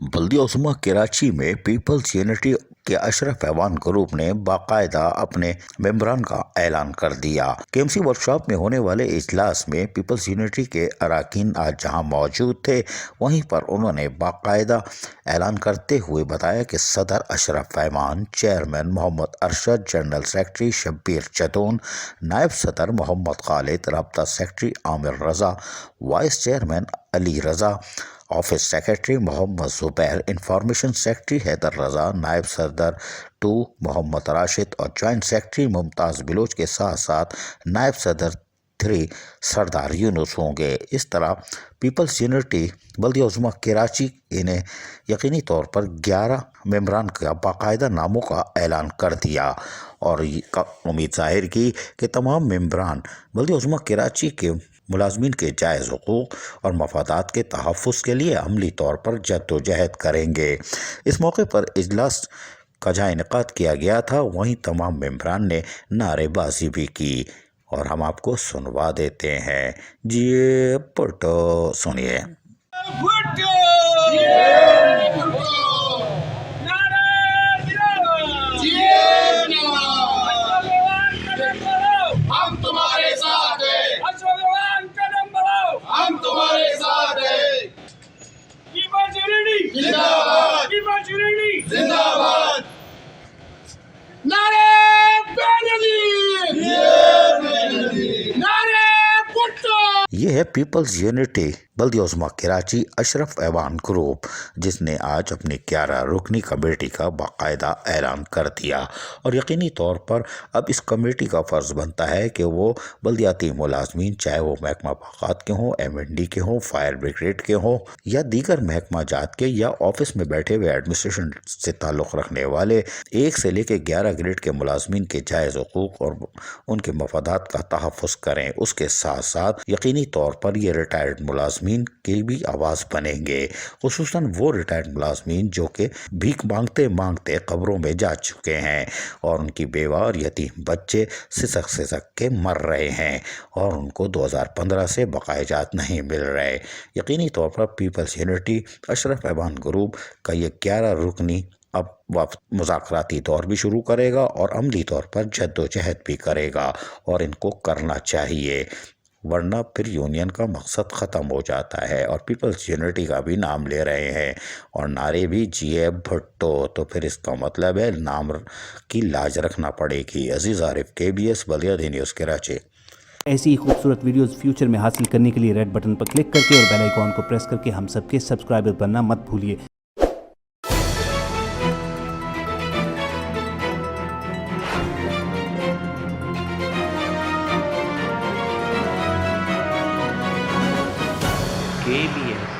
बल्दी उस्मा कराची में peoples unity के Ashraf ऐवान group ने बाकायदा अपने मेंबरान का ऐलान कर दिया। केएमसी वर्कशॉप में होने वाले इजलास में पीपल्स यूनिटी के अरकान आज जहां मौजूद थे, वहीं पर उन्होंने बाकायदा ऐलान करते हुए बताया कि सदर Ashraf Awan, chairman Mohammad Arshad, general secretary Shabbir Jadoon, नायब सदर मोहम्मद खालिद, राब्ता secretary Aamir Raza, vice chairman Ali Raza, office secretary Mohammad Zubair, information secretary Haider Raza, नायब सदर 2 मोहम्मद राशिद और जॉइंट सेक्रेटरी मुमताज़ बिलोच के साथ साथ नायब सदर 3 सरदार यूनुस होंगे। इस तरह पीपल्स यूनिटी बल्दिया उज़्मा कराची ने यकीनी तौर पर 11 मेंबरान का बाकायदा नामों का ऐलान कर दिया और उम्मीद जाहिर की कि तमाम मेंबरान बल्दिया उज़्मा कराची के मुलाजमीन के जायज़ हुकूक और मफादात के तहफ़्फ़ुज़ के लिए अमली तौर पर जद्दोजहद करेंगे। इस मौके पर इजलास का जहाँ इनेकाद किया गया था, वहीं तमाम मेंबरान ने नारेबाजी भी की और हम आपको सुनवा देते हैं। जी पुटो सुनिए। हम तुम्हारे साथ हैं, हम तुम्हारे साथ हैं। जिंदाबाद, जिंदाबाद। नारे ये है पीपल्स यूनिटी बल्दिया उज़्मा कराची अशरफ ऐवान ग्रुप, जिसने आज अपनी 11 रुकनी कमेटी का बाकायदा ऐलान कर दिया और यकीनी तौर पर अब इस कमेटी का फ़र्ज़ बनता है कि वो बल्दियाती मुलाजमीन, चाहे वो महकमा बाग़ात के हों, MND के हों, फायर ब्रिगेड के हों या दीगर महकमा जात के या ऑफिस में बैठे हुए एडमिनिस्ट्रेशन से ताल्लुक़ रखने वाले 1 से लेकर 11 ग्रेड के मुलाजमीन के जायज़ हुकूक और उनके मफादात का तहफ़्फ़ुज़ करें। उसके साथ साथ यकीनी तौर पर ये रिटायर्ड मुलाजमीन की भी आवाज़ बनेंगे, खुसूसन वो रिटायर्ड मुलाजमीन जो कि भीख मांगते मांगते कब्रों में जा चुके हैं और उनकी बेवा और यतीम बच्चे सिसक के मर रहे हैं और उनको 2015 से बकायाजात नहीं मिल रहे। यकीनी तौर पर पीपल्स यूनिटी अशरफ ऐवान ग्रुप का ये 11 रुकनी अब मुज़ाकराती दौर भी शुरू करेगा और अमली तौर पर जद्दोजहद भी करेगा और इनको करना चाहिए, वरना फिर यूनियन का मकसद ख़त्म हो जाता है। और पीपल्स यूनिटी का भी नाम ले रहे हैं और नारे भी जिए भुट्टो, तो फिर इसका मतलब है नाम की लाज रखना पड़ेगी। अजीज़ आरिफ, KBS बल्दिया न्यूज़ कराची। ऐसी ही खूबसूरत वीडियोस फ्यूचर में हासिल करने के लिए रेड बटन पर क्लिक करके और बेल आइकॉन को प्रेस करके हम सबके सब्सक्राइबर बनना मत भूलिए। KBS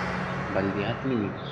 बल्दियात न्यूज़।